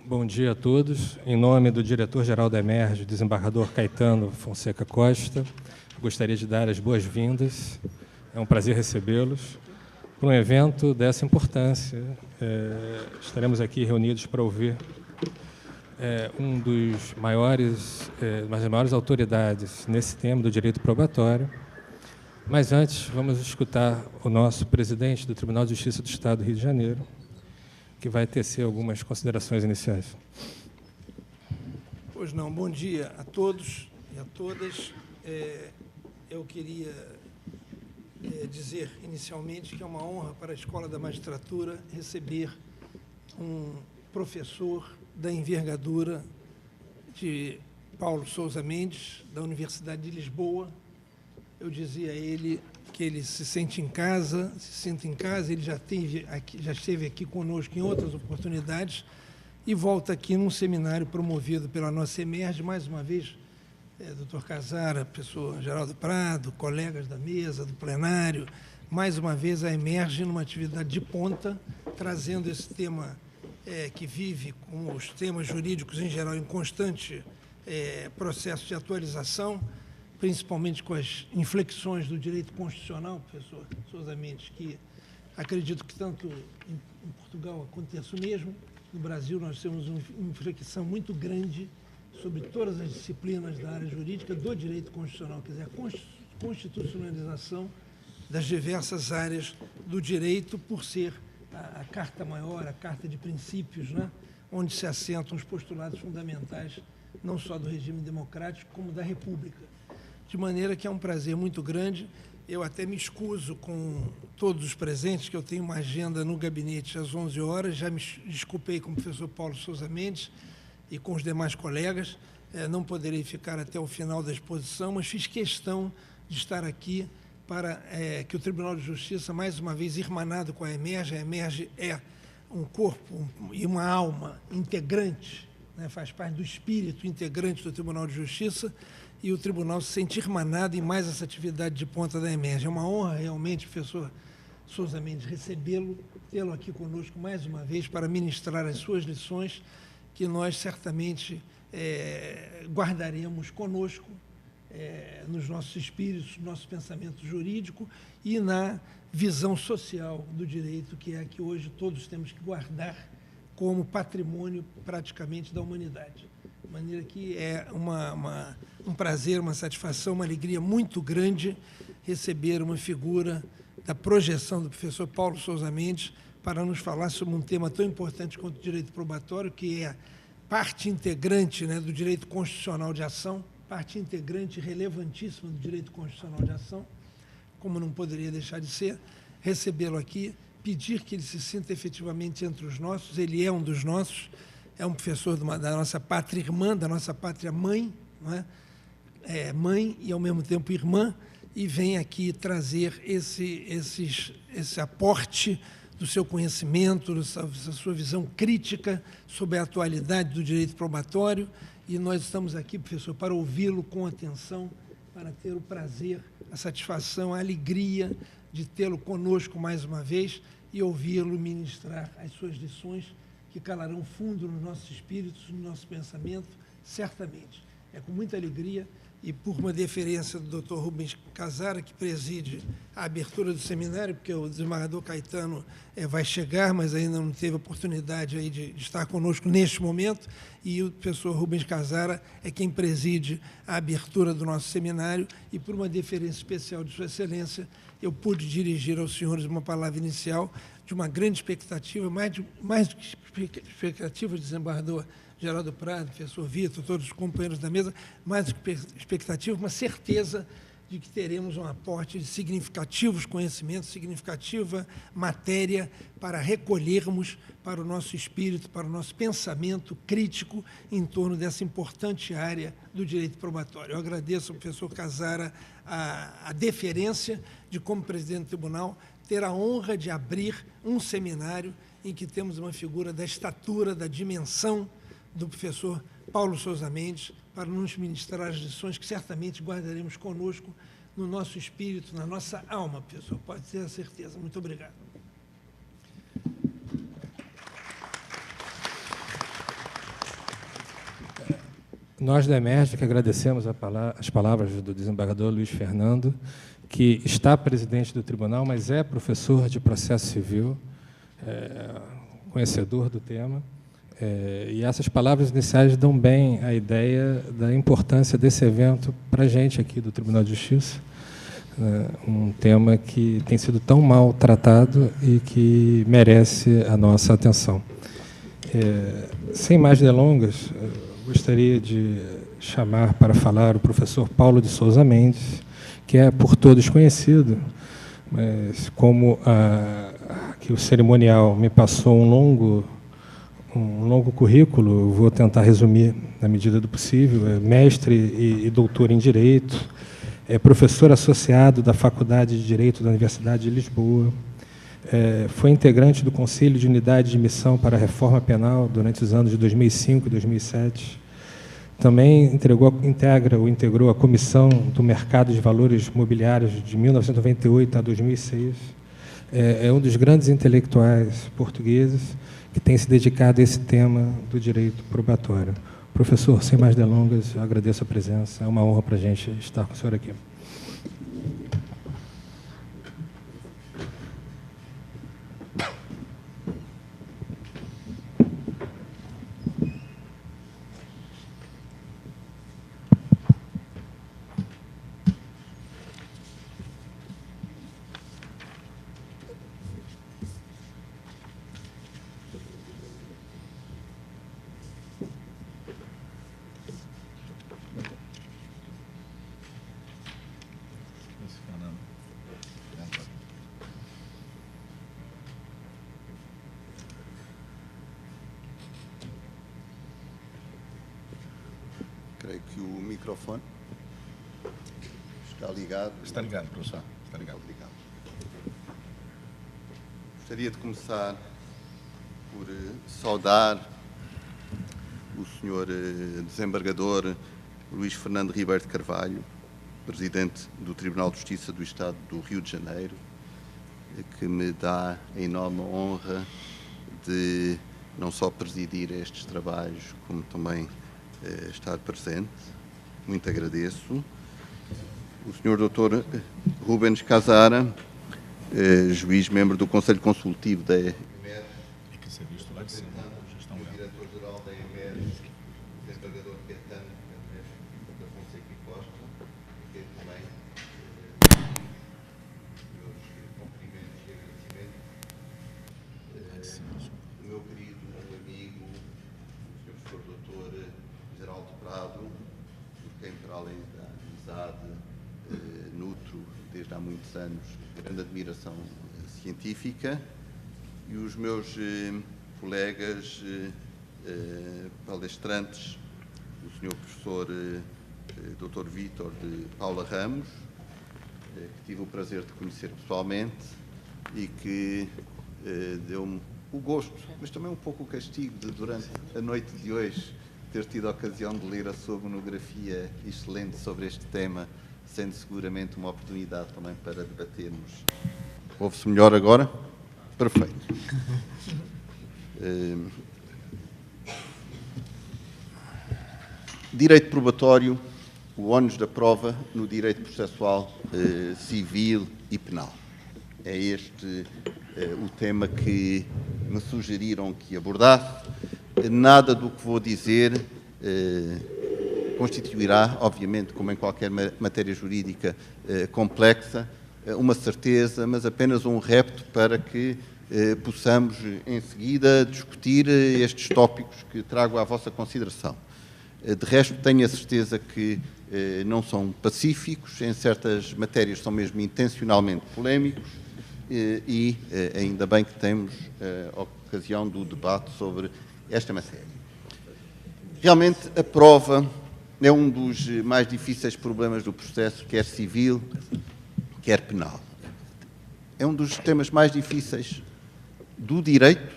Bom dia a todos. Em nome do diretor-geral da Emerge, desembargador Caetano Fonseca Costa, gostaria de dar as boas-vindas. É um prazer recebê-los para um evento dessa importância. Estaremos aqui reunidos para ouvir um dos maiores, das maiores autoridades nesse tema do direito probatório. Mas antes, vamos escutar o nosso presidente do Tribunal de Justiça do Estado do Rio de Janeiro, que vai tecer algumas considerações iniciais. Pois não, bom dia a todos e a todas. Eu queria dizer inicialmente que é uma honra para a Escola da Magistratura receber um professor da envergadura de Paulo Sousa Mendes, da Universidade de Lisboa. Eu dizia a ele que ele se sente em casa, ele já esteve aqui conosco em outras oportunidades e volta aqui num seminário promovido pela nossa Emerge, mais uma vez, Dr. Casara, professor Geraldo Prado, colegas da mesa, do plenário, mais uma vez a Emerge numa atividade de ponta, trazendo esse tema que vive com os temas jurídicos em geral em constante processo de atualização, principalmente com as inflexões do direito constitucional, professor Sousa Mendes, que acredito que tanto em Portugal aconteça o mesmo. No Brasil, nós temos uma inflexão muito grande sobre todas as disciplinas da área jurídica do direito constitucional, quer dizer, a constitucionalização das diversas áreas do direito, por ser a carta maior, a carta de princípios, né, onde se assentam os postulados fundamentais, não só do regime democrático, como da República. De maneira que é um prazer muito grande. Eu até me excuso com todos os presentes, que eu tenho uma agenda no gabinete às 11 horas, já me desculpei com o professor Paulo Sousa Mendes e com os demais colegas, não poderei ficar até o final da exposição, mas fiz questão de estar aqui para que o Tribunal de Justiça, mais uma vez, irmanado com a Emerge é um corpo e uma alma integrante, né, faz parte do espírito integrante do Tribunal de Justiça, e o tribunal se sente irmanado em mais essa atividade de ponta da Emerge. É uma honra, realmente, professor Sousa Mendes, recebê-lo, tê-lo aqui conosco mais uma vez para ministrar as suas lições, que nós certamente guardaremos conosco nos nossos espíritos, no nosso pensamento jurídico e na visão social do direito, que é a que hoje todos temos que guardar como patrimônio praticamente da humanidade. De maneira que é um prazer, uma satisfação, uma alegria muito grande receber uma figura da projeção do professor Paulo Sousa Mendes para nos falar sobre um tema tão importante quanto o direito probatório, que é parte integrante, né, do direito constitucional de ação, parte integrante relevantíssima do direito constitucional de ação, como não poderia deixar de ser, recebê-lo aqui, pedir que ele se sinta efetivamente entre os nossos. Ele é um dos nossos, é um professor da nossa pátria irmã, da nossa pátria mãe, não é? Mãe e, ao mesmo tempo, irmã, e vem aqui trazer esse aporte do seu conhecimento, da sua visão crítica sobre a atualidade do direito probatório, e nós estamos aqui, professor, para ouvi-lo com atenção, para ter o prazer, a satisfação, a alegria de tê-lo conosco mais uma vez e ouvi-lo ministrar as suas lições, que calarão fundo nos nossos espíritos, no nosso pensamento, certamente. É com muita alegria e por uma deferência do Dr. Rubens Casara, que preside a abertura do seminário, porque o desembargador Caetano vai chegar, mas ainda não teve oportunidade aí de estar conosco neste momento, e o professor Rubens Casara é quem preside a abertura do nosso seminário, e por uma deferência especial de Sua Excelência, eu pude dirigir aos senhores uma palavra inicial de uma grande expectativa, mais do que expectativa, desembargador Geraldo Prado, professor Vitor, todos os companheiros da mesa, mais do que expectativa, uma certeza de que teremos um aporte de significativos conhecimentos, significativa matéria para recolhermos para o nosso espírito, para o nosso pensamento crítico em torno dessa importante área do direito probatório. Eu agradeço ao professor Casara a deferência de, como presidente do tribunal, ter a honra de abrir um seminário em que temos uma figura da estatura, da dimensão do professor Paulo Sousa Mendes, para nos ministrar as lições que certamente guardaremos conosco no nosso espírito, na nossa alma, professor. Pode ter a certeza. Muito obrigado. Nós da Emerge que agradecemos as palavras do desembargador Luiz Fernando, que está presidente do tribunal, mas é professor de processo civil, conhecedor do tema, e essas palavras iniciais dão bem a ideia da importância desse evento para a gente aqui do Tribunal de Justiça, um tema que tem sido tão mal tratado e que merece a nossa atenção. Sem mais delongas, gostaria de chamar para falar o professor Paulo de Souza Mendes, que é por todos conhecido, mas como que o cerimonial me passou um longo currículo, eu vou tentar resumir na medida do possível. É mestre e doutor em Direito, é professor associado da Faculdade de Direito da Universidade de Lisboa, foi integrante do Conselho de Unidade de Missão para a Reforma Penal durante os anos de 2005 e 2007. Também integrou a Comissão do Mercado de Valores Mobiliários de 1998 a 2006. É um dos grandes intelectuais portugueses que tem se dedicado a esse tema do direito probatório. Professor, sem mais delongas, eu agradeço a presença. É uma honra para a gente estar com o senhor aqui. Creio que o microfone está ligado. Está ligado, professor. Está ligado. Obrigado. Gostaria de começar por saudar o senhor desembargador Luís Fernando Ribeiro de Carvalho, presidente do Tribunal de Justiça do Estado do Rio de Janeiro, que me dá a enorme honra de não só presidir estes trabalhos, como também estar presente. Muito agradeço. O Sr. Dr. Rubens Casara, juiz, membro do Conselho Consultivo da EMER, o diretor-geral da EMER, o desembargador Caetano da Fonseca e Costa, que também meus cumprimentos e agradecimentos. O meu querido amigo, o Sr. Professor Dr. Geraldo Prado, por quem, para além da amizade, nutro desde há muitos anos grande admiração científica, e os meus colegas palestrantes, o Sr. Professor Dr. Vítor de Paula Ramos, que tive o prazer de conhecer pessoalmente e que deu-me o gosto, mas também um pouco o castigo de, durante a noite de hoje, ter tido a ocasião de ler a sua monografia excelente sobre este tema, sendo seguramente uma oportunidade também para debatermos. Ouve-se melhor agora? Perfeito. Direito probatório, o ónus da prova no direito processual civil e penal. É este o tema que me sugeriram que abordasse. Nada do que vou dizer constituirá, obviamente, como em qualquer matéria jurídica complexa, uma certeza, mas apenas um repto para que possamos, em seguida, discutir estes tópicos que trago à vossa consideração. De resto, tenho a certeza que não são pacíficos, em certas matérias são mesmo intencionalmente polémicos, e ainda bem que temos a ocasião do debate sobre esta matéria. Realmente, a prova é um dos mais difíceis problemas do processo, quer civil, quer penal. É um dos temas mais difíceis do direito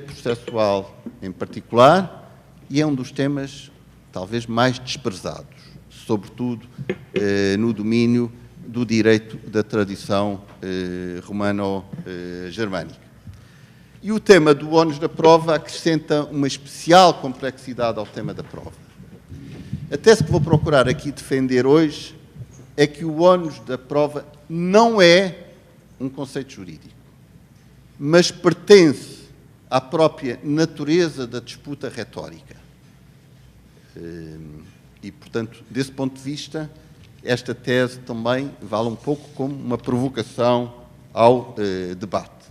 processual em particular, e é um dos temas talvez mais desprezados, sobretudo no domínio do direito da tradição romano-germânica. E o tema do ónus da prova acrescenta uma especial complexidade ao tema da prova. A tese que vou procurar aqui defender hoje é que o ónus da prova não é um conceito jurídico, mas pertence à própria natureza da disputa retórica. E, portanto, desse ponto de vista, esta tese também vale um pouco como uma provocação ao debate.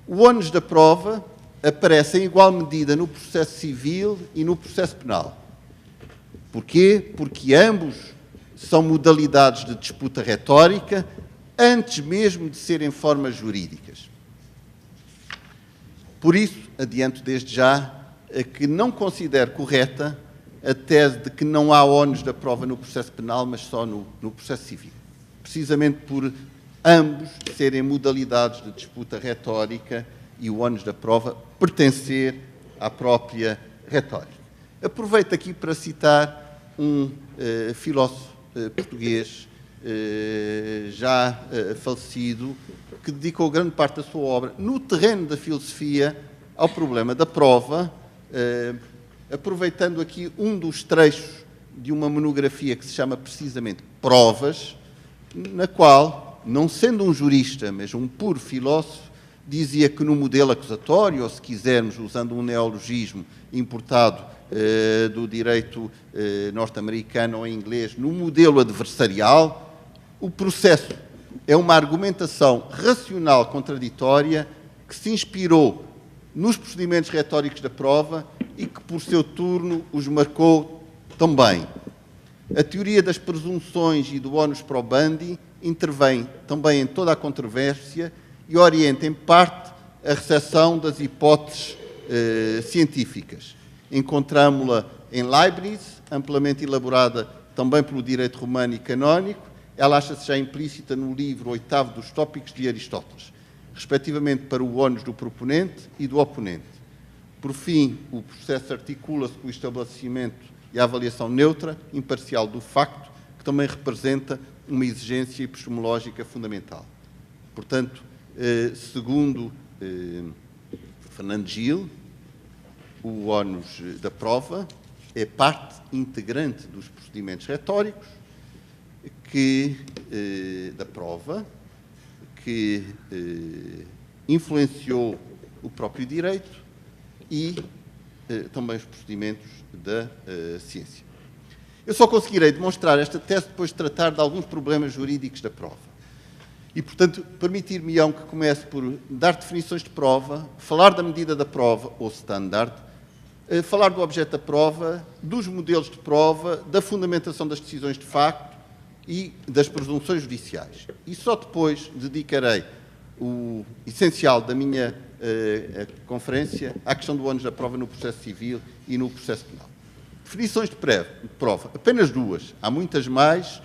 O ónus da prova aparece em igual medida no processo civil e no processo penal. Porquê? Porque ambos são modalidades de disputa retórica antes mesmo de serem formas jurídicas. Por isso, adianto desde já que não considero correta a tese de que não há ónus da prova no processo penal, mas só no processo civil. Precisamente por ambos serem modalidades de disputa retórica e o ónus da prova pertencer à própria retórica. Aproveito aqui para citar um filósofo português já falecido, que dedicou grande parte da sua obra no terreno da filosofia ao problema da prova, aproveitando aqui um dos trechos de uma monografia que se chama precisamente Provas, na qual, não sendo um jurista, mas um puro filósofo, dizia que no modelo acusatório, ou se quisermos, usando um neologismo importado do direito norte-americano ou inglês, no modelo adversarial, o processo é uma argumentação racional contraditória que se inspirou nos procedimentos retóricos da prova e que, por seu turno, os marcou também. A teoria das presunções e do onus probandi intervém também em toda a controvérsia e orienta, em parte, a recepção das hipóteses científicas. Encontramos-la em Leibniz, amplamente elaborada também pelo direito romano e canónico. Ela acha-se já implícita no livro 8º dos Tópicos de Aristóteles, respectivamente para o ónus do proponente e do oponente. Por fim, o processo articula-se com o estabelecimento e a avaliação neutra, imparcial do facto, que também representa uma exigência epistemológica fundamental. Portanto, segundo Fernando Gil, o ónus da prova é parte integrante dos procedimentos retóricos da prova, que influenciou o próprio direito e também os procedimentos da ciência. Eu só conseguirei demonstrar esta tese depois de tratar de alguns problemas jurídicos da prova. E, portanto, permitir-me-ão que comece por dar definições de prova, falar da medida da prova, ou standard, falar do objeto da prova, dos modelos de prova, da fundamentação das decisões de facto e das presunções judiciais. E só depois dedicarei o essencial da minha conferência à questão do ónus da prova no processo civil e no processo penal. Definições de prova, apenas duas. Há muitas mais,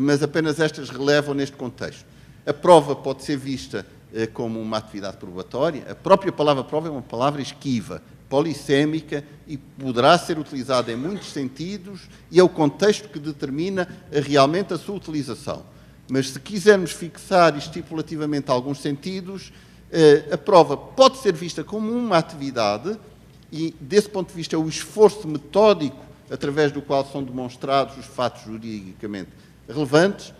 mas apenas estas relevam neste contexto. A prova pode ser vista como uma atividade probatória. A própria palavra prova é uma palavra esquiva, polissémica e poderá ser utilizada em muitos sentidos e é o contexto que determina realmente a sua utilização. Mas se quisermos fixar estipulativamente alguns sentidos, a prova pode ser vista como uma atividade e, desse ponto de vista, é o esforço metódico através do qual são demonstrados os fatos juridicamente relevantes,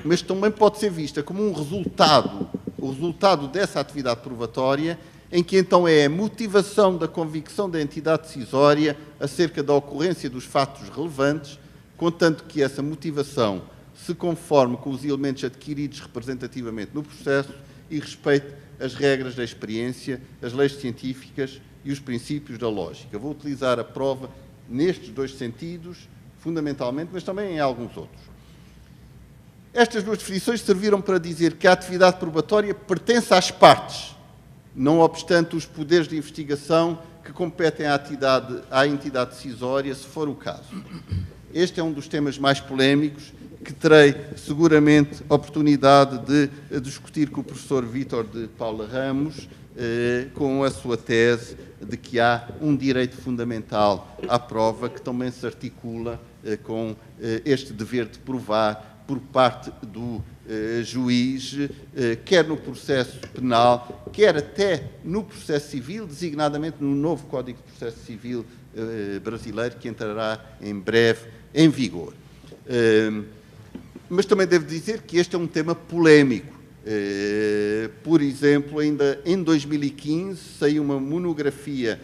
mas também pode ser vista como um resultado, o resultado dessa atividade probatória, em que então é a motivação da convicção da entidade decisória acerca da ocorrência dos fatos relevantes, contanto que essa motivação se conforme com os elementos adquiridos representativamente no processo e respeite as regras da experiência, as leis científicas e os princípios da lógica. Vou utilizar a prova nestes dois sentidos, fundamentalmente, mas também em alguns outros. Estas duas definições serviram para dizer que a atividade probatória pertence às partes, não obstante os poderes de investigação que competem à entidade decisória, se for o caso. Este é um dos temas mais polémicos que terei seguramente oportunidade de discutir com o professor Vítor de Paula Ramos, com a sua tese de que há um direito fundamental à prova que também se articula com este dever de provar por parte do juiz, quer no processo penal, quer até no processo civil, designadamente no novo Código de Processo Civil brasileiro, que entrará em breve em vigor. Mas também devo dizer que este é um tema polémico. Por exemplo, ainda em 2015 saiu uma monografia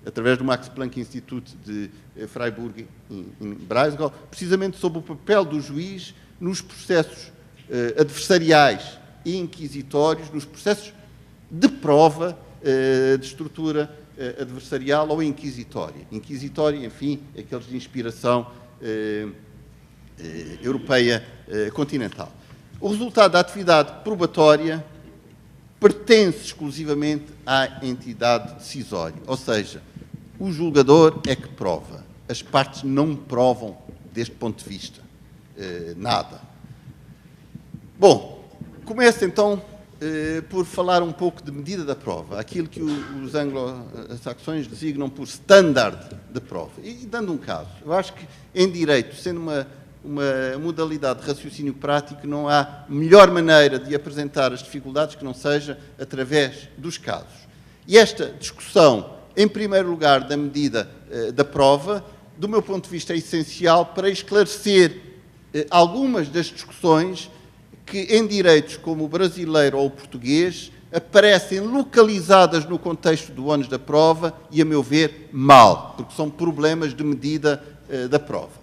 através do Max Planck Institute de Freiburg, em Breisgau, precisamente sobre o papel do juiz nos processos adversariais e inquisitórios, nos processos de prova de estrutura adversarial ou inquisitória. Inquisitória, enfim, aqueles de inspiração europeia continental. O resultado da atividade probatória pertence exclusivamente à entidade decisória, ou seja, o julgador é que prova. As partes não provam deste ponto de vista nada. Bom, começo então por falar um pouco de medida da prova, aquilo que os anglo-saxões designam por standard de prova. E dando um caso, eu acho que em direito, sendo uma modalidade de raciocínio prático, não há melhor maneira de apresentar as dificuldades que não seja através dos casos. E esta discussão, em primeiro lugar, da medida da prova, do meu ponto de vista, é essencial para esclarecer algumas das discussões que, em direitos como o brasileiro ou o português, aparecem localizadas no contexto do ónus da prova e, a meu ver, mal, porque são problemas de medida da prova.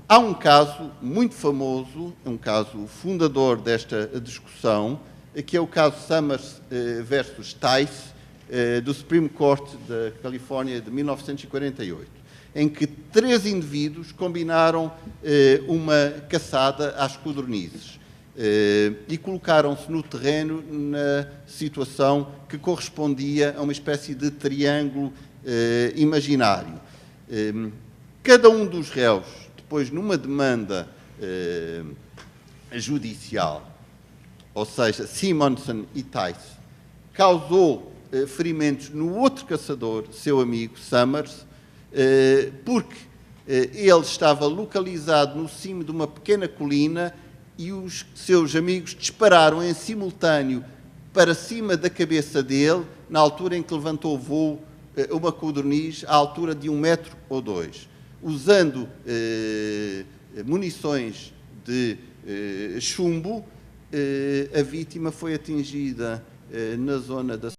Há um caso muito famoso, um caso fundador desta discussão, que é o caso Summers versus Tice, do Supreme Court da Califórnia de 1948, em que 3 indivíduos combinaram uma caçada às codornizes e colocaram-se no terreno na situação que correspondia a uma espécie de triângulo imaginário. Cada um dos réus, depois numa demanda judicial, ou seja, Simonsen e Tice, causou ferimentos no outro caçador, seu amigo Summers, porque ele estava localizado no cimo de uma pequena colina e os seus amigos dispararam em simultâneo para cima da cabeça dele, na altura em que levantou voo uma codorniz à altura de 1 metro ou 2. Usando munições de chumbo, a vítima foi atingida na zona da